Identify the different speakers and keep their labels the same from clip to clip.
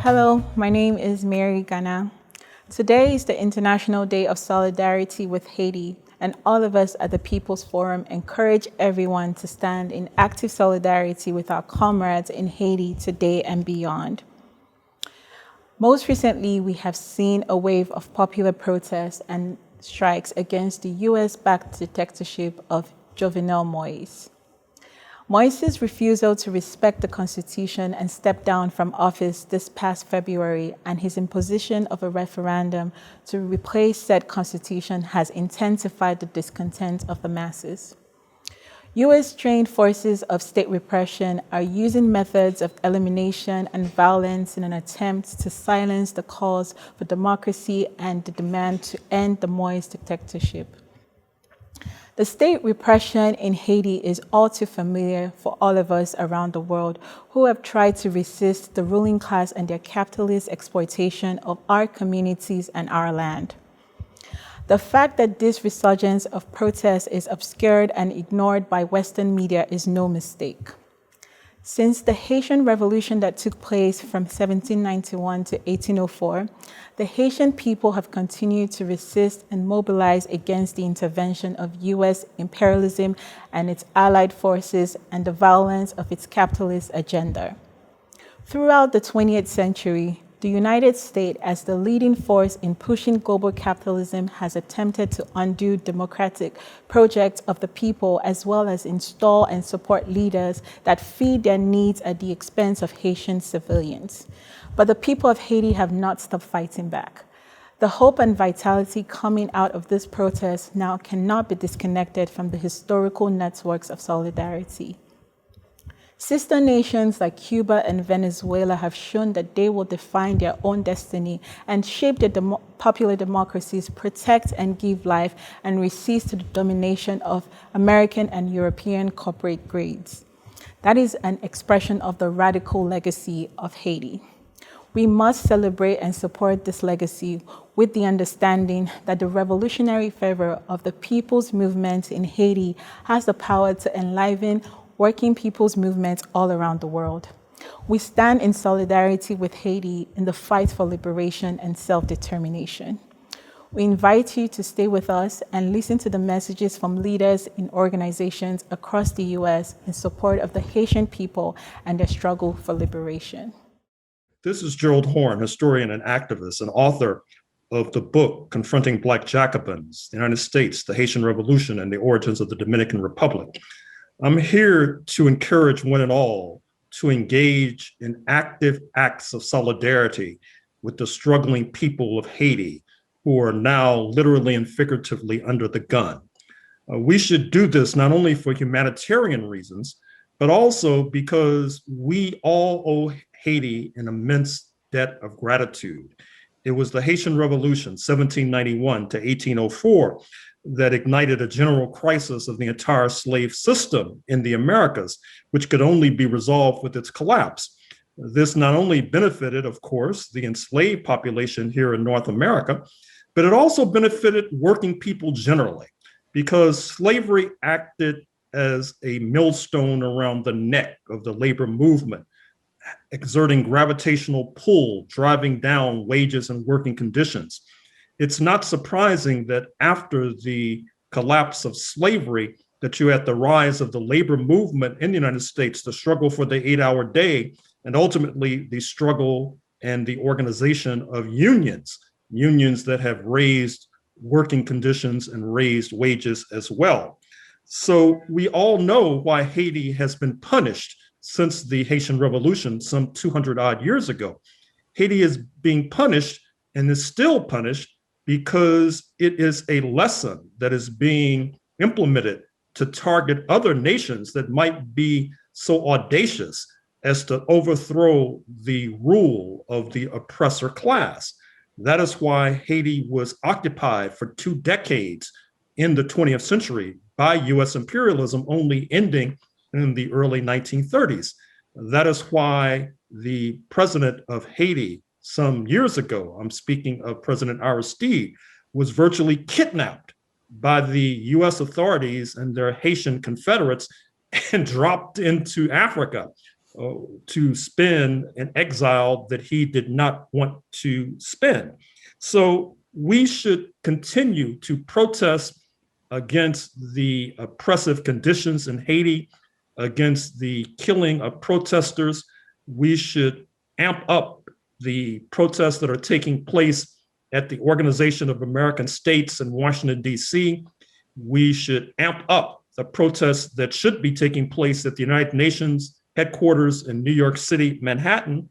Speaker 1: Hello, my name is Mary Ghana. Today is the International Day of Solidarity with Haiti, and all of us at the People's Forum encourage everyone to stand in active solidarity with our comrades in Haiti today and beyond. Most recently, we have seen a wave of popular protests and strikes against the US-backed dictatorship of Jovenel Moïse. Moïse's refusal to respect the Constitution and step down from office this past February and his imposition of a referendum to replace said Constitution has intensified the discontent of the masses. US-trained forces of state repression are using methods of elimination and violence in an attempt to silence the calls for democracy and the demand to end the Moïse dictatorship. The state repression in Haiti is all too familiar for all of us around the world who have tried to resist the ruling class and their capitalist exploitation of our communities and our land. The fact that this resurgence of protest is obscured and ignored by Western media is no mistake. Since the Haitian Revolution that took place from 1791 to 1804, the Haitian people have continued to resist and mobilize against the intervention of US imperialism and its allied forces and the violence of its capitalist agenda. Throughout the 20th century, the United States, as the leading force in pushing global capitalism, has attempted to undo democratic projects of the people, as well as install and support leaders that feed their needs at the expense of Haitian civilians. But the people of Haiti have not stopped fighting back. The hope and vitality coming out of this protest now cannot be disconnected from the historical networks of solidarity. Sister nations like Cuba and Venezuela have shown that they will define their own destiny and shape their popular democracies, protect and give life, and resist to the domination of American and European corporate greeds. That is an expression of the radical legacy of Haiti. We must celebrate and support this legacy with the understanding that the revolutionary fervor of the people's movement in Haiti has the power to enliven working people's movements all around the world. We stand in solidarity with Haiti in the fight for liberation and self-determination. We invite you to stay with us and listen to the messages from leaders in organizations across the US in support of the Haitian people and their struggle for liberation.
Speaker 2: This is Gerald Horne, historian and activist and author of the book Confronting Black Jacobins, the United States, the Haitian Revolution, and the Origins of the Dominican Republic. I'm here to encourage one and all to engage in active acts of solidarity with the struggling people of Haiti, who are now literally and figuratively under the gun. We should do this not only for humanitarian reasons, but also because we all owe Haiti an immense debt of gratitude. It was the Haitian Revolution, 1791 to 1804, that ignited a general crisis of the entire slave system in the Americas, which could only be resolved with its collapse. This not only benefited, of course, the enslaved population here in North America, but it also benefited working people generally, because slavery acted as a millstone around the neck of the labor movement, exerting gravitational pull, driving down wages and working conditions. It's not surprising that after the collapse of slavery, that you had the rise of the labor movement in the United States, the struggle for the 8-hour day, and ultimately the struggle and the organization of unions that have raised working conditions and raised wages as well. So we all know why Haiti has been punished since the Haitian Revolution some 200 odd years ago. Haiti is being punished and is still punished because it is a lesson that is being implemented to target other nations that might be so audacious as to overthrow the rule of the oppressor class. That is why Haiti was occupied for 2 decades in the 20th century by US imperialism, only ending in the early 1930s. That is why the president of Haiti some years ago, I'm speaking of President Aristide, was virtually kidnapped by the US authorities and their Haitian confederates and dropped into Africa, to spend in exile that he did not want to spend. So we should continue to protest against the oppressive conditions in Haiti, against the killing of protesters. We should amp up the protests that are taking place at the Organization of American States in Washington, D.C. We should amp up the protests that should be taking place at the United Nations headquarters in New York City, Manhattan.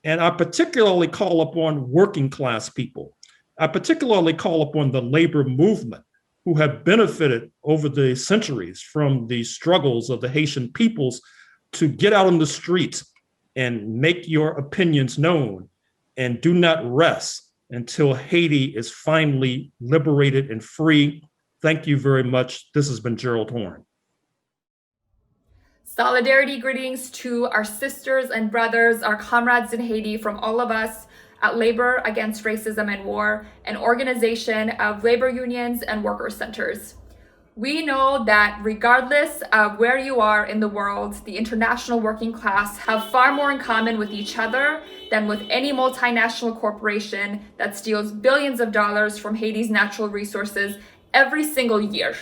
Speaker 2: And I particularly call upon working class people. I particularly call upon the labor movement, who have benefited over the centuries from the struggles of the Haitian peoples, to get out on the streets and make your opinions known, and do not rest until Haiti is finally liberated and free. Thank you very much. This has been Gerald Horne.
Speaker 3: Solidarity greetings to our sisters and brothers, our comrades in Haiti, from all of us at Labor Against Racism and War, an organization of labor unions and worker centers. We know that regardless of where you are in the world, the international working class have far more in common with each other than with any multinational corporation that steals billions of dollars from Haiti's natural resources every single year.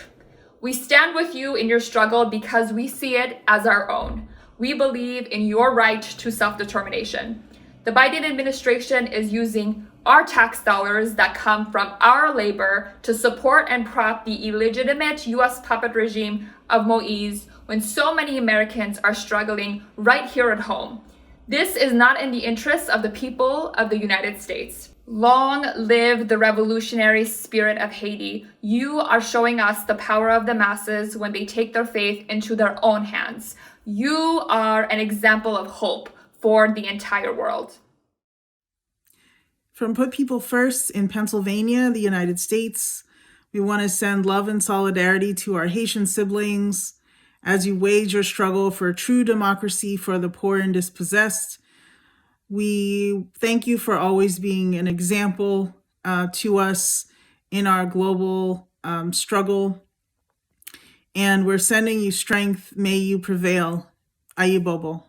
Speaker 3: We stand with you in your struggle because we see it as our own. We believe in your right to self-determination. The Biden administration is using our tax dollars that come from our labor to support and prop the illegitimate US puppet regime of Moïse when so many Americans are struggling right here at home. This is not in the interests of the people of the United States. Long live the revolutionary spirit of Haiti. You are showing us the power of the masses when they take their faith into their own hands. You are an example of hope for the entire world.
Speaker 4: From Put People First in Pennsylvania, the United States, we want to send love and solidarity to our Haitian siblings as you wage your struggle for true democracy for the poor and dispossessed. We thank you for always being an example to us in our global struggle. And we're sending you strength. May you prevail. Aye Bobo.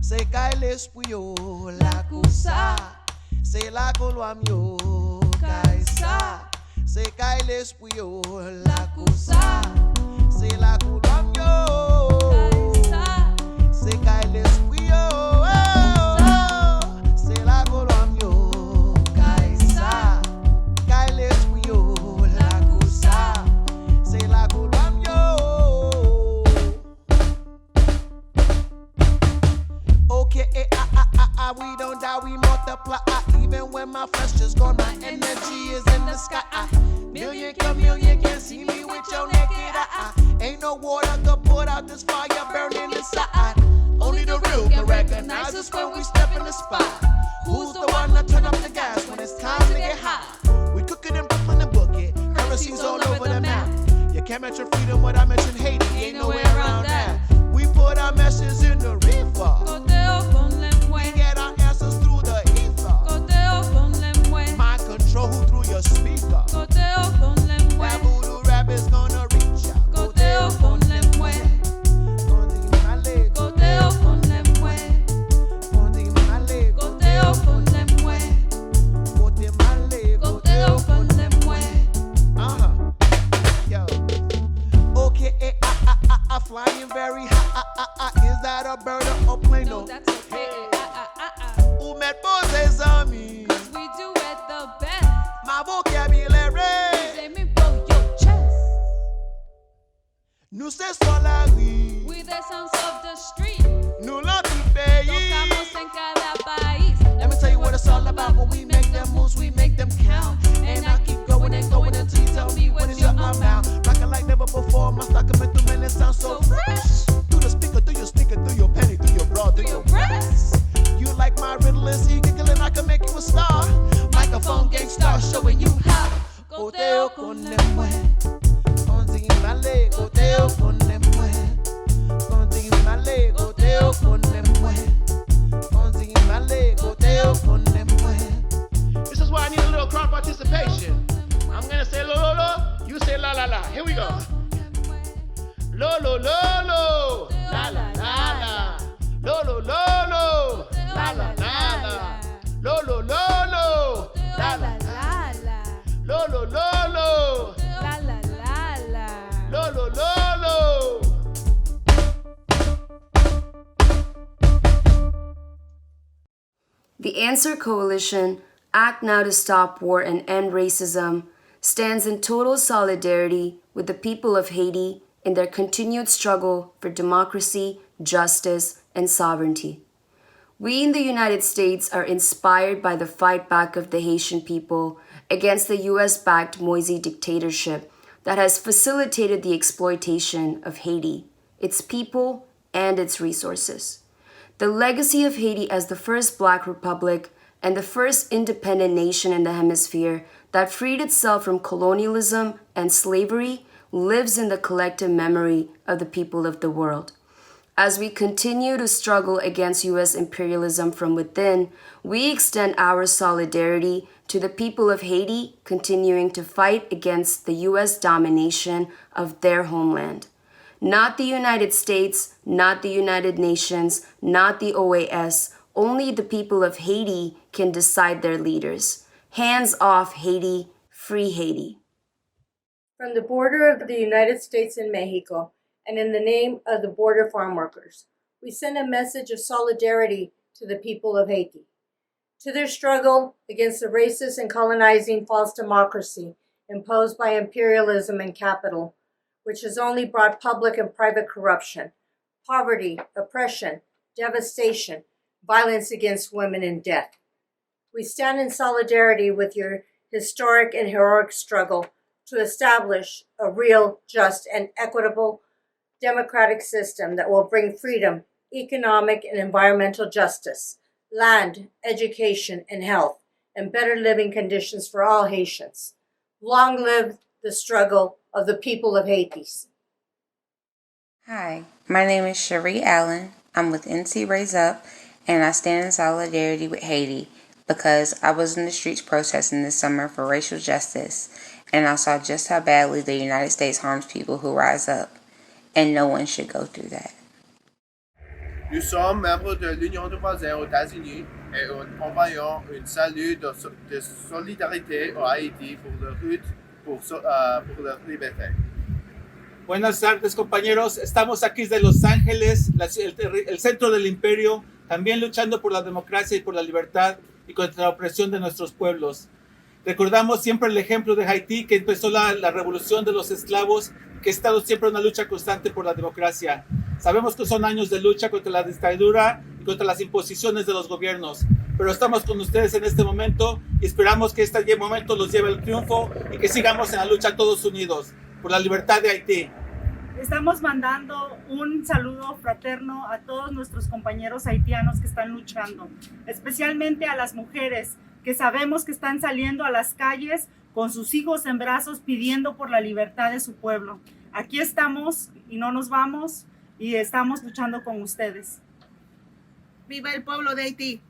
Speaker 5: Se kailes puyo la kusa. Se la kolwam yo kaisa. Se kailes puyo la kusa. Se la kolwam yo kaisa. Se kailes puyo se la kolwam yo kaisa. Kailes puyo la kusa. Se la kolwam yo. Okay, we don't die, we multiply. Even when my flesh is gone, my energy is in the sky. Million chameleon can't see me with your naked eye. Ain't no water to put out this fire burning inside. Only the real can recognize us when we step in the spot. Who's the one to turn up the gas when it's time to get hot? We cook it in Brooklyn and book it. Currencies all over the map. You can't mention freedom without mention Haiti. Ain't no way around that. We put our meshes in the reefer. We get our answers through the ether. Mind control through your speaker. That voodoo rap is gonna reach out. Flying very high. Is that a bird or a plane? No,
Speaker 6: that's okay.
Speaker 5: Who met poses on me?
Speaker 6: Cause we do it the best.
Speaker 5: My vocabulary.
Speaker 6: Let me blow your chest.
Speaker 5: Nous c'est sur la rue.
Speaker 6: We the sons of the street.
Speaker 5: Nous l'anti-pays.
Speaker 6: Tocamos en cada país.
Speaker 5: Let me tell you what it's all about. When we make them moves, we make them count. And I keep going and going until you tell me when it's your amount. Rockin' like never before. My stock coming through, man, it sounds so fresh. Through the speaker, through your sneaker, through your penny, through your bra, through your breasts. You like my riddle and see giggling, I can make you a star. Microphone gang star showing you how. Coteo con le mue. Contímale, coteo con le mue. Contímale, coteo con le mue. Contímale, coteo con le mue. This is why I need a little crowd participation. I'm gonna say lo lo lo, you say la la la. Here we go. Lo lo lo lo, la la la la. Lo lo lo lo, la la la la. Lo lo lo lo, la la la la. Lo lo lo lo,
Speaker 6: La la la la.
Speaker 5: lo lo lo lo.
Speaker 7: The Answer Coalition, Act Now to Stop War and End Racism, stands in total solidarity with the people of Haiti in their continued struggle for democracy, justice, and sovereignty. We in the United States are inspired by the fight back of the Haitian people against the US-backed Moïse dictatorship that has facilitated the exploitation of Haiti, its people, and its resources. The legacy of Haiti as the first Black republic and the first independent nation in the hemisphere that freed itself from colonialism and slavery lives in the collective memory of the people of the world. As we continue to struggle against U.S. imperialism from within, we extend our solidarity to the people of Haiti continuing to fight against the U.S. domination of their homeland. Not the United States, not the United Nations, not the OAS. Only the people of Haiti can decide their leaders. Hands off Haiti, free Haiti.
Speaker 8: From the border of the United States and Mexico, and in the name of the border farm workers, we send a message of solidarity to the people of Haiti. To their struggle against the racist and colonizing false democracy imposed by imperialism and capital, which has only brought public and private corruption, poverty, oppression, devastation, violence against women, and death. We stand in solidarity with your historic and heroic struggle to establish a real, just, and equitable democratic system that will bring freedom, economic and environmental justice, land, education, and health, and better living conditions for all Haitians. Long live the struggle of the people of Haiti.
Speaker 9: Hi, my name is Cherie Allen. I'm with NC Raise Up, and I stand in solidarity with Haiti because I was in the streets protesting this summer for racial justice, and I saw just how badly the United States harms people who rise up, and no one should go through that.
Speaker 10: Nous sommes membres de l'Union des voisins aux États-Unis et envoyons un salut de solidarité au Haïti pour leur lutte pour leur liberté.
Speaker 11: Buenas tardes, compañeros. Estamos aquí de Los Ángeles, el centro del imperio, también luchando por la democracia y por la libertad y contra la opresión de nuestros pueblos. Recordamos siempre el ejemplo de Haití, que empezó la revolución de los esclavos, que ha estado siempre en una lucha constante por la democracia. Sabemos que son años de lucha contra la dictadura y contra las imposiciones de los gobiernos, pero estamos con ustedes en este momento y esperamos que este momento los lleve al triunfo y que sigamos en la lucha todos unidos por la libertad de Haití.
Speaker 12: Estamos mandando un saludo fraterno a todos nuestros compañeros haitianos que están luchando, especialmente a las mujeres que sabemos que están saliendo a las calles con sus hijos en brazos pidiendo por la libertad de su pueblo. Aquí estamos y no nos vamos y estamos luchando con ustedes.
Speaker 4: Viva el pueblo de Haití.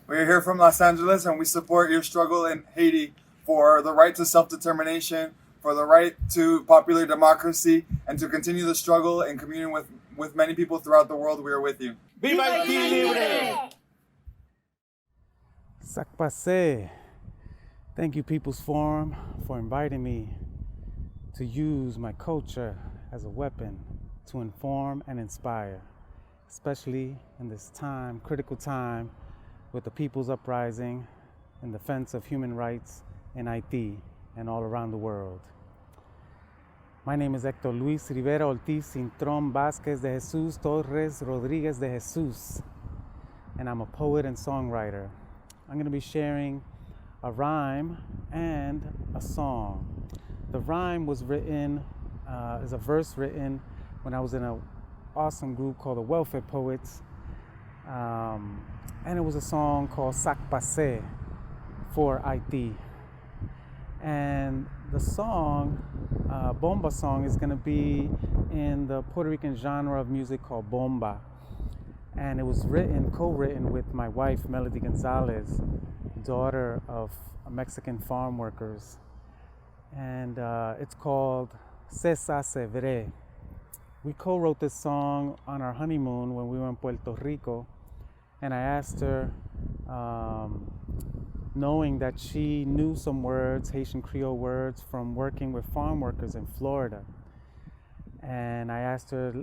Speaker 13: We're here from Los Angeles and we support your struggle in Haiti for the right to self-determination, for the right to popular democracy, and to continue the struggle and communion with many people throughout the world. We are with you.
Speaker 11: Viva Haití Libre!
Speaker 14: Sac Passe. Thank you, People's Forum, for inviting me to use my culture as a weapon to inform and inspire, especially in this time, critical time, with the People's Uprising in defense of human rights in Haiti and all around the world. My name is Héctor Luis Rivera Ortiz Cintrón Vázquez de Jesús Torres Rodríguez de Jesús, and I'm a poet and songwriter. I'm going to be sharing a rhyme and a song. The rhyme was written, is a verse written when I was in an awesome group called the Welfare Poets, and it was a song called Sac Passe for Haiti. And the song, Bomba song, is going to be in the Puerto Rican genre of music called Bomba. And it was co-written with my wife, Melody Gonzalez, daughter of Mexican farm workers. And it's called Cesa Severe. We co-wrote this song on our honeymoon when we were in Puerto Rico. And I asked her, knowing that she knew some words, Haitian Creole words, from working with farm workers in Florida. And I asked her,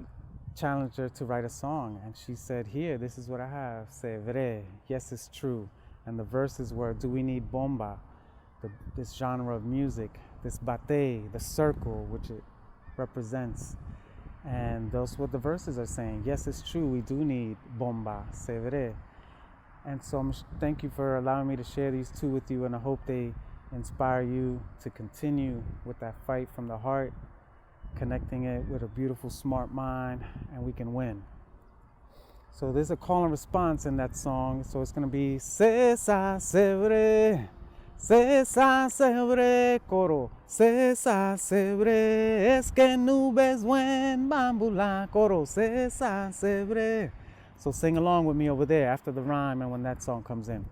Speaker 14: challenged her to write a song. And she said, here, this is what I have. C'est vrai, yes, it's true. And the verses were, do we need bomba? This genre of music, this bate, the circle, which it represents. And those what the verses are saying. Yes, it's true, we do need bomba, c'est vrai. And so thank you for allowing me to share these two with you, and I hope they inspire you to continue with that fight from the heart, connecting it with a beautiful, smart mind, and we can win. So there's a call and response in that song. So it's going to be Cesa Sevre, Cesa Sevre, coro, Cesa Sevre, es que nubes buen bambula, coro, Cesa Sevre. So sing along with me over there after the rhyme and when that song comes in.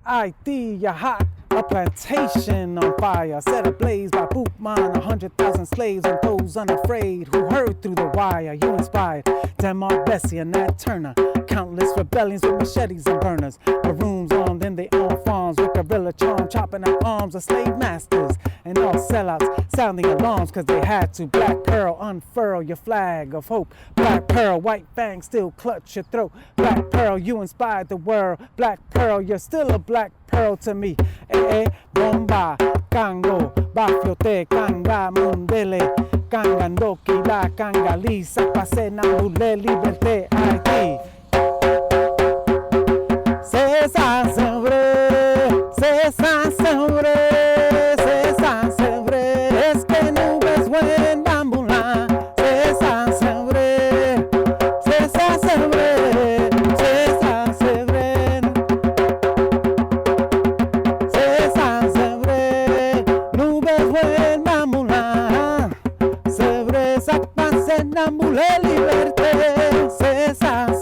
Speaker 14: Haiti, ya hot, a plantation on fire, set ablaze by boot mine, 100,000 slaves and those unafraid who heard through the wire. You inspired Denmark, Bessie, and Nat Turner. Countless rebellions with machetes and burners. Maroons armed in their own farms with guerrilla charm, chopping up arms of slave masters. And all sellouts sounding alarms cause they had to. Black Pearl, unfurl your flag of hope. Black Pearl, white fang still clutch your throat. Black Pearl, you inspired the world. Black Pearl, you're still a black pearl to me. Bomba, Kango, Bafiote, Kanga, Mundele, Kangandoki, La Kangali, Sapase, Nambule, Liberté, Haiti. Cesa Sevre, Cesa Sevre, Cesa Sevre, es que nubes buen bambula, Cesa Sevre, Cesa Sevre, Cesa Sevre, Cesa Sevre, nubes buen bambula, Sevre, Sapase, Nambule, Liberté, Cesa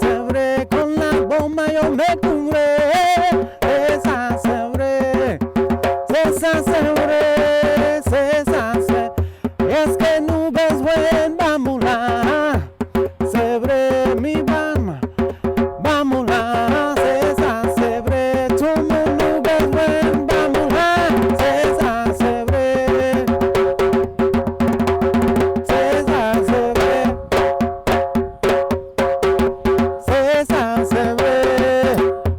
Speaker 14: mi bam, vamos la, César Sebre, tout le monde nous besoin, vamos la, César Sebre, César Sebre, César Sebre, César Sebre,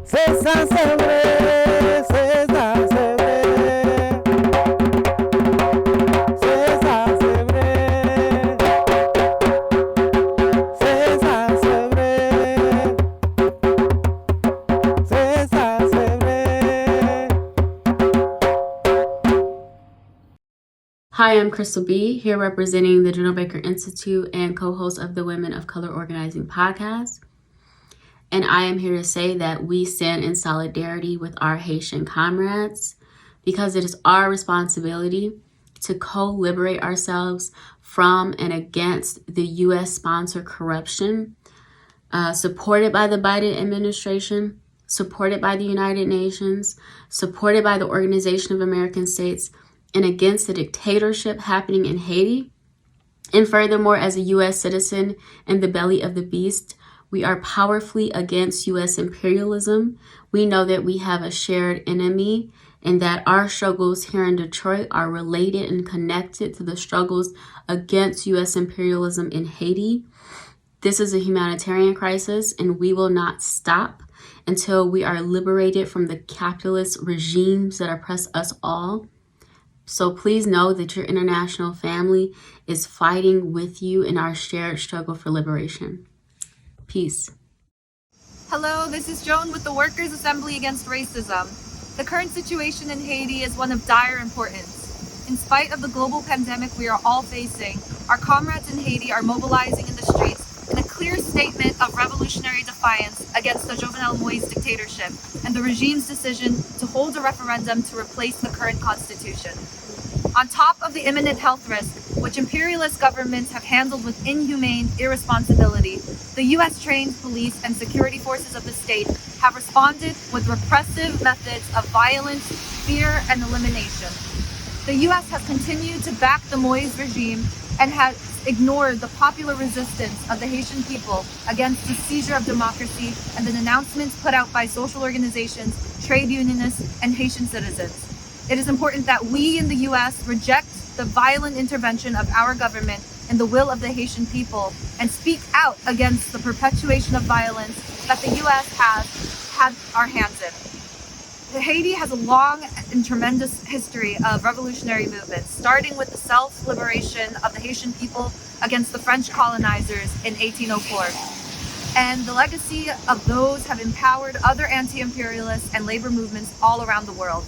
Speaker 14: César Sebre, César Sebre.
Speaker 15: Hi, I'm Crystal B, here representing the General Baker Institute and co-host of the Women of Color Organizing podcast. And I am here to say that we stand in solidarity with our Haitian comrades because it is our responsibility to co-liberate ourselves from and against the U.S.-sponsored corruption supported by the Biden administration, supported by the United Nations, supported by the Organization of American States, and against the dictatorship happening in Haiti. And furthermore, as a U.S. citizen in the belly of the beast, we are powerfully against U.S. imperialism. We know that we have a shared enemy and that our struggles here in Detroit are related and connected to the struggles against U.S. imperialism in Haiti. This is a humanitarian crisis, and we will not stop until we are liberated from the capitalist regimes that oppress us all. So please know that your international family is fighting with you in our shared struggle for liberation. Peace.
Speaker 3: Hello, this is Joan with the Workers' Assembly Against Racism. The current situation in Haiti is one of dire importance. In spite of the global pandemic we are all facing, our comrades in Haiti are mobilizing in the streets in a clear statement of revolutionary defiance against the Jovenel Moïse dictatorship and the regime's decision to hold a referendum to replace the current constitution. On top of the imminent health risk, which imperialist governments have handled with inhumane irresponsibility, the US-trained police and security forces of the state have responded with repressive methods of violence, fear, and elimination. The US has continued to back the Moïse regime and has ignored the popular resistance of the Haitian people against the seizure of democracy and the denouncements put out by social organizations, trade unionists, and Haitian citizens. It is important that we in the US reject the violent intervention of our government in the will of the Haitian people and speak out against the perpetuation of violence that the US has had our hands in. Haiti has a long and tremendous history of revolutionary movements, starting with the self-liberation of the Haitian people against the French colonizers in 1804. And the legacy of those have empowered other anti-imperialist and labor movements all around the world.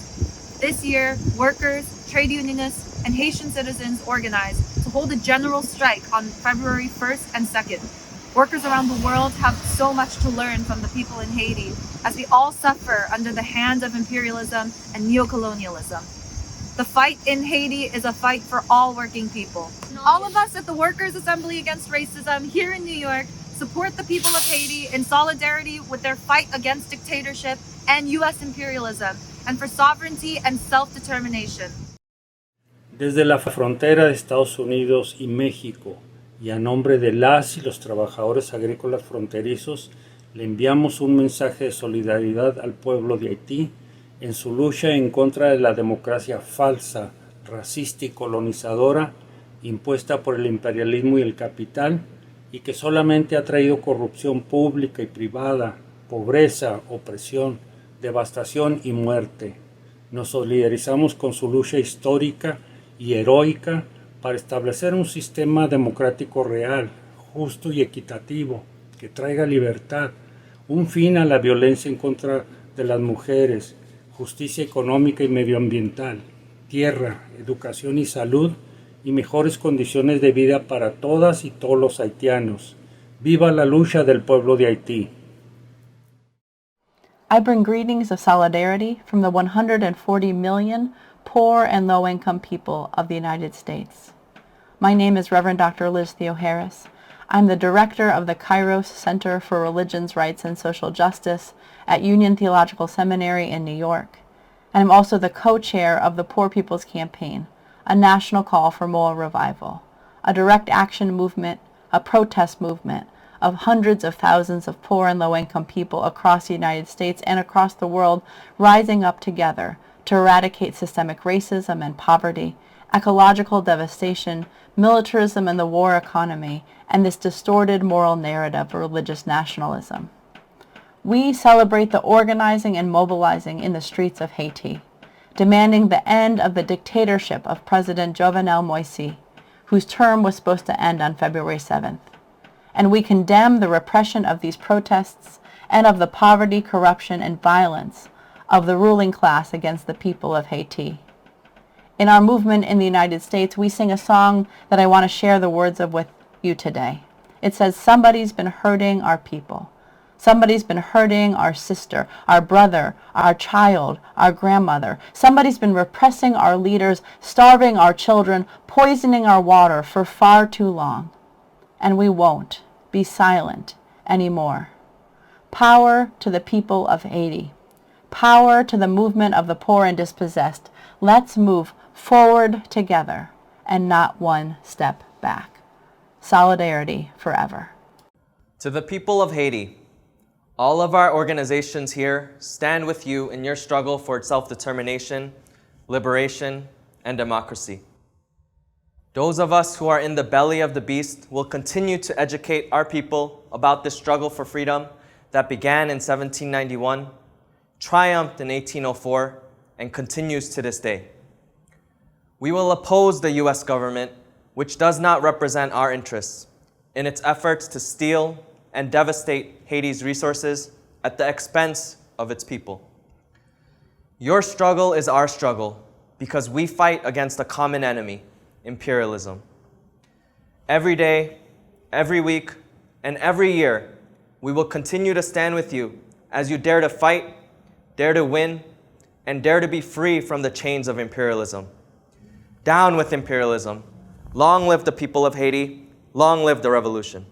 Speaker 3: This year, workers, trade unionists, and Haitian citizens organized to hold a general strike on February 1st and 2nd. Workers around the world have so much to learn from the people in Haiti, as we all suffer under the hand of imperialism and neocolonialism. The fight in Haiti is a fight for all working people. All of us at the Workers' Assembly Against Racism here in New York support the people of Haiti in solidarity with their fight against dictatorship and U.S. imperialism, and for sovereignty and self-determination.
Speaker 16: Desde la frontera de Estados Unidos y México, y a nombre de las y los trabajadores agrícolas fronterizos, le enviamos un mensaje de solidaridad al pueblo de Haití en su lucha en contra de la democracia falsa, racista y colonizadora impuesta por el imperialismo y el capital, y que solamente ha traído corrupción pública y privada, pobreza, opresión, devastación y muerte. Nos solidarizamos con su lucha histórica y heroica para establecer un sistema democrático real, justo y equitativo, que traiga libertad, un fin a la violencia en contra de las mujeres, justicia económica y medioambiental, tierra, educación y salud, y mejores condiciones de vida para todas y todos los haitianos. ¡Viva la lucha del pueblo de Haití!
Speaker 17: I bring greetings of solidarity from the 140 million poor and low-income people of the United States. My name is Reverend Dr. Liz Theo-Harris. I'm the director of the Kairos Center for Religions, Rights, and Social Justice at Union Theological Seminary in New York. And I'm also the co-chair of the Poor People's Campaign, a national call for moral revival, a direct action movement, a protest movement, of hundreds of thousands of poor and low-income people across the United States and across the world rising up together to eradicate systemic racism and poverty, ecological devastation, militarism and the war economy, and this distorted moral narrative of religious nationalism. We celebrate the organizing and mobilizing in the streets of Haiti, demanding the end of the dictatorship of President Jovenel Moïse, whose term was supposed to end on February 7th. And we condemn the repression of these protests and of the poverty, corruption, and violence of the ruling class against the people of Haiti. In our movement in the United States, we sing a song that I want to share the words of with you today. It says, "Somebody's been hurting our people. Somebody's been hurting our sister, our brother, our child, our grandmother. Somebody's been repressing our leaders, starving our children, poisoning our water for far too long. And we won't be silent anymore." Power to the people of Haiti. Power to the movement of the poor and dispossessed. Let's move forward together and not one step back. Solidarity forever.
Speaker 18: To the people of Haiti, all of our organizations here stand with you in your struggle for self-determination, liberation, and democracy. Those of us who are in the belly of the beast will continue to educate our people about this struggle for freedom that began in 1791, triumphed in 1804, and continues to this day. We will oppose the U.S. government, which does not represent our interests, in its efforts to steal and devastate Haiti's resources at the expense of its people. Your struggle is our struggle because we fight against a common enemy, imperialism. Every day, every week, and every year, we will continue to stand with you as you dare to fight, dare to win, and dare to be free from the chains of imperialism. Down with imperialism. Long live the people of Haiti. Long live the revolution.